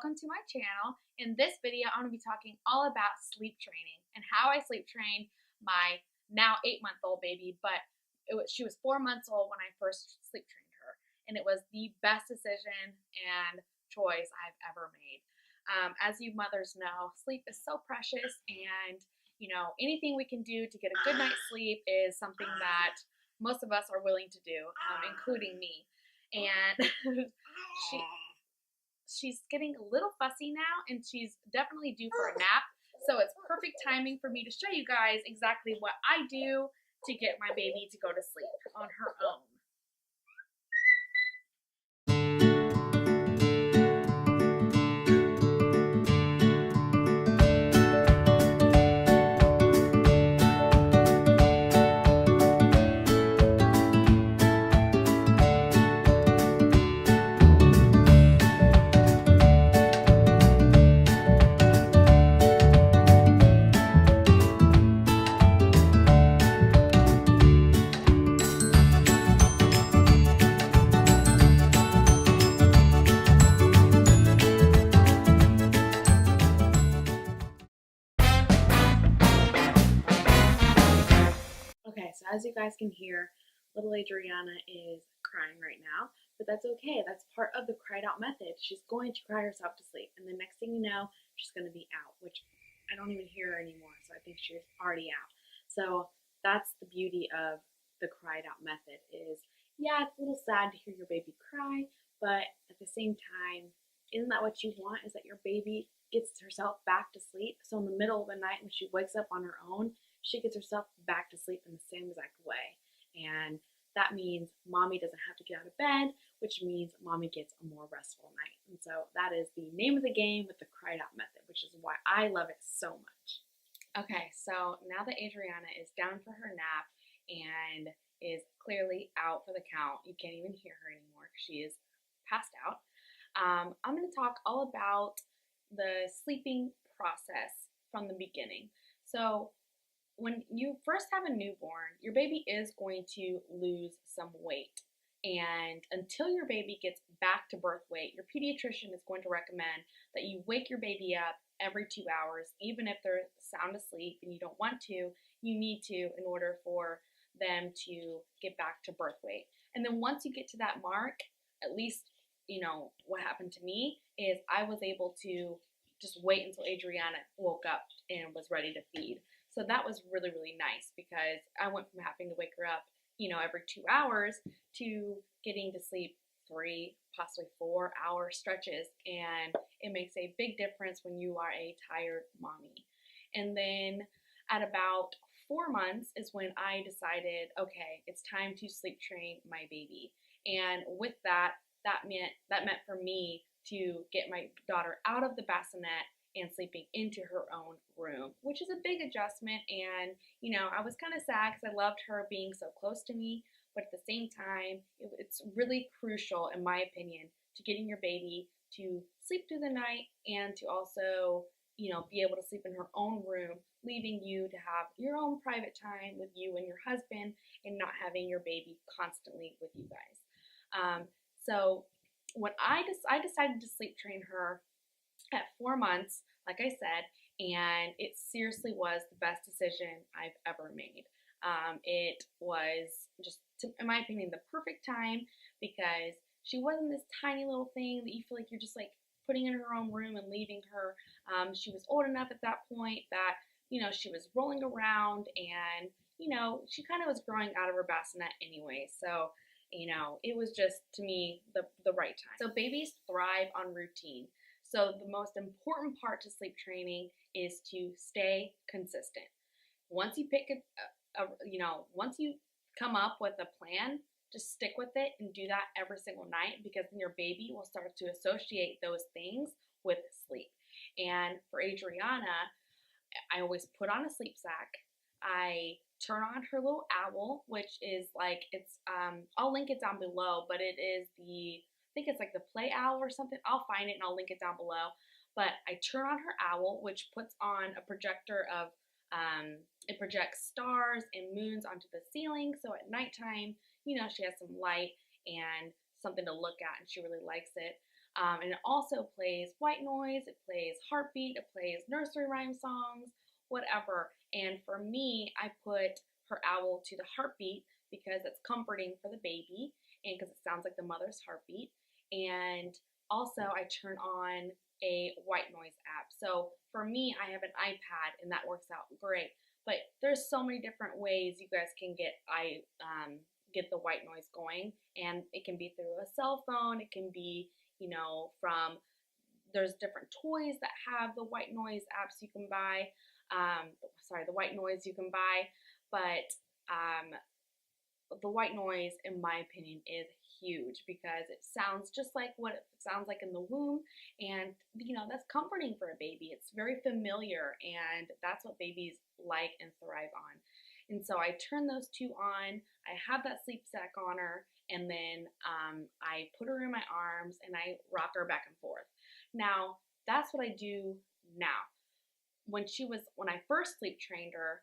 welcome to my channel. In this video, I'm going to be talking all about sleep training and how I sleep train my now 8-month-old baby, but she was 4 months old when I first sleep trained her, and it was the best decision and choice I've ever made. As you mothers know, sleep is so precious, and anything we can do to get a good night's sleep is something that most of us are willing to do, including me. And she's getting a little fussy now, and she's definitely due for a nap. So it's perfect timing for me to show you guys exactly what I do to get my baby to go to sleep on her own. Okay, so as you guys can hear, little Adriana is crying right now, but that's okay. That's part of the cried out method. She's going to cry herself to sleep, and the next thing you know, she's going to be out, which I don't even hear her anymore, so I think she's already out. So that's the beauty of the cried out method is, yeah, it's a little sad to hear your baby cry, but at the same time, isn't that what you want, is that your baby gets herself back to sleep? So in the middle of the night when she wakes up on her own, she gets herself back to sleep in the same exact way. And that means mommy doesn't have to get out of bed, which means mommy gets a more restful night. And so that is the name of the game with the cried out method, which is why I love it so much. Okay, so now that Adriana is down for her nap and is clearly out for the count, you can't even hear her anymore because she is passed out. I'm going to talk all about the sleeping process from the beginning. So when you first have a newborn, your baby is going to lose some weight. And until your baby gets back to birth weight, your pediatrician is going to recommend that you wake your baby up every 2 hours, even if they're sound asleep and you don't want to, you need to in order for them to get back to birth weight. And then once you get to that mark, at least, what happened to me is I was able to just wait until Adriana woke up and was ready to feed. So that was really, really nice because I went from having to wake her up, every 2 hours to getting to sleep 3, possibly 4-hour stretches. And it makes a big difference when you are a tired mommy. And then at about 4 months is when I decided, okay, it's time to sleep train my baby. And with that meant for me to get my daughter out of the bassinet and sleeping into her own room, which is a big adjustment. And, I was kind of sad because I loved her being so close to me, but at the same time, it's really crucial, in my opinion, to getting your baby to sleep through the night and to also, be able to sleep in her own room, leaving you to have your own private time with you and your husband and not having your baby constantly with you guys. So when I decided to sleep train her at 4 months, like I said, and it seriously was the best decision I've ever made. It was just, in my opinion, the perfect time because she wasn't this tiny little thing that you feel like you're just like putting in her own room and leaving her. She was old enough at that point that, she was rolling around and, she kind of was growing out of her bassinet anyway. So, it was just, to me, the right time. So babies thrive on routine. So the most important part to sleep training is to stay consistent. Once you pick once you come up with a plan, just stick with it and do that every single night because then your baby will start to associate those things with sleep. And for Adriana, I always put on a sleep sack. I turn on her little owl, which is like, I'll link it down below, but it is I think it's like the Play Owl or something. I'll find it and I'll link it down below. But I turn on her owl, which puts on a projector of, it projects stars and moons onto the ceiling. So at nighttime, she has some light and something to look at, and she really likes it. And it also plays white noise, it plays heartbeat, it plays nursery rhyme songs, whatever. And for me, I put her owl to the heartbeat because it's comforting for the baby and because it sounds like the mother's heartbeat. And also, I turn on a white noise app. So for me, I have an iPad and that works out great. But there's so many different ways you guys can get the white noise going, and it can be through a cell phone. It can be, from there's different toys that have the white noise apps you can buy. The white noise you can buy, but the white noise, in my opinion, is huge because it sounds just like what it sounds like in the womb, and that's comforting for a baby. It's very familiar, and that's what babies like and thrive on. And so I turn those two on. I have that sleep sack on her, and then I put her in my arms and I rock her back and forth. Now that's what I do now. When I first sleep trained her,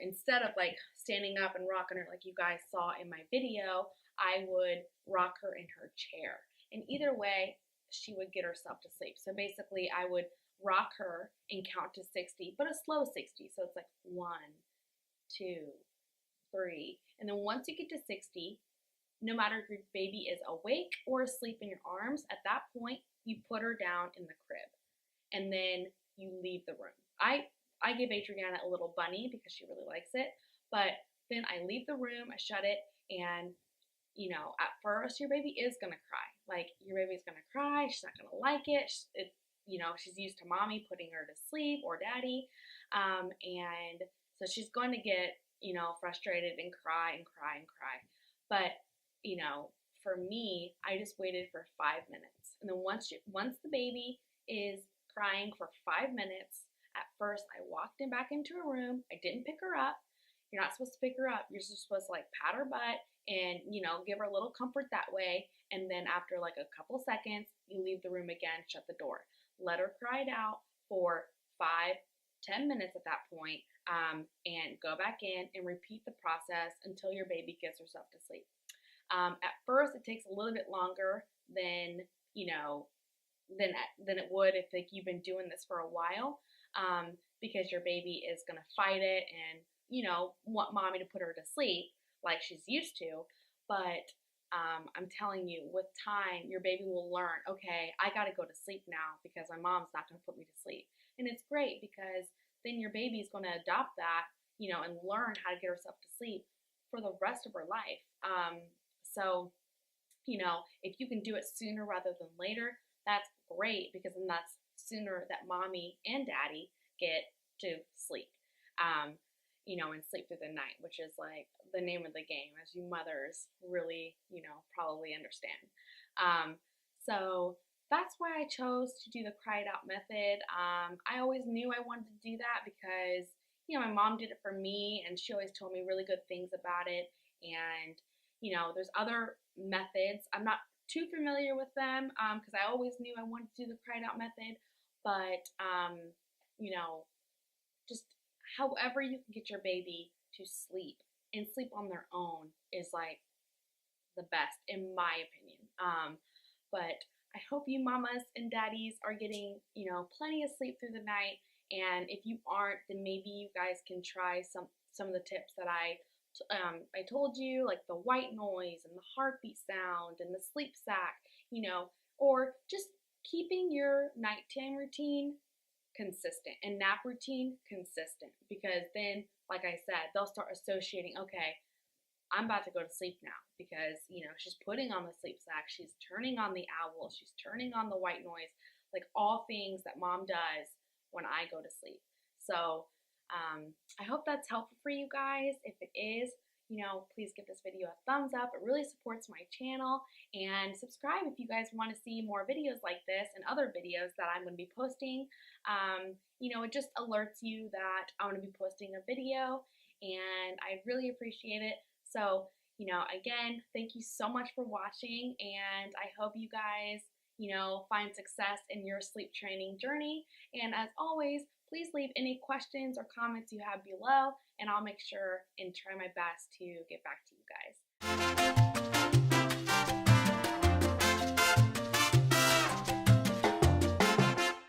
instead of like standing up and rocking her like you guys saw in my video, I would rock her in her chair. And either way, she would get herself to sleep. So basically, I would rock her and count to 60, but a slow 60. So it's like 1, 2, 3. And then once you get to 60, no matter if your baby is awake or asleep in your arms, at that point, you put her down in the crib. And then you leave the room. I give Adriana a little bunny because she really likes it, but then I leave the room, I shut it, and at first your baby is gonna cry. Like your baby's gonna cry, she's not gonna like it. She's used to mommy putting her to sleep or daddy, and so she's going to get frustrated and cry and cry and cry. But for me, I just waited for 5 minutes, and then once the baby is crying for 5 minutes. At first, I walked back into her room. I didn't pick her up. You're not supposed to pick her up. You're just supposed to like pat her butt and, give her a little comfort that way. And then after like a couple seconds, you leave the room again, shut the door. Let her cry it out for 5-10 minutes at that point, and go back in and repeat the process until your baby gets herself to sleep. At first, it takes a little bit longer than it would if like you've been doing this for a while, because your baby is gonna fight it and want mommy to put her to sleep like she's used to. But I'm telling you, with time, your baby will learn. Okay, I gotta go to sleep now because my mom's not gonna put me to sleep, and it's great because then your baby's gonna adopt that, and learn how to get herself to sleep for the rest of her life. So if you can do it sooner rather than later, that's great because then that's sooner that mommy and daddy get to sleep, and sleep through the night, which is like the name of the game, as you mothers really, probably understand. So that's why I chose to do the cry it out method. I always knew I wanted to do that because, my mom did it for me and she always told me really good things about it. And, there's other methods. I'm not too familiar with them because I always knew I wanted to do the cry it out method. But, just however you can get your baby to sleep and sleep on their own is like the best, in my opinion. But I hope you mamas and daddies are getting, plenty of sleep through the night. And if you aren't, then maybe you guys can try some of the tips that I told you, like the white noise and the heartbeat sound and the sleep sack, or just keeping your nighttime routine consistent and nap routine consistent, because then, like I said, they'll start associating, okay, I'm about to go to sleep now because, she's putting on the sleep sack, she's turning on the owl, she's turning on the white noise, like all things that mom does when I go to sleep. So I hope that's helpful for you guys. If it is, please give this video a thumbs up. It really supports my channel. And subscribe if you guys want to see more videos like this and other videos that I'm going to be posting. It just alerts you that I'm going to be posting a video, and I really appreciate it. So, again, thank you so much for watching, and I hope you guys, find success in your sleep training journey. And as always, please leave any questions or comments you have below, and I'll make sure and try my best to get back to you guys.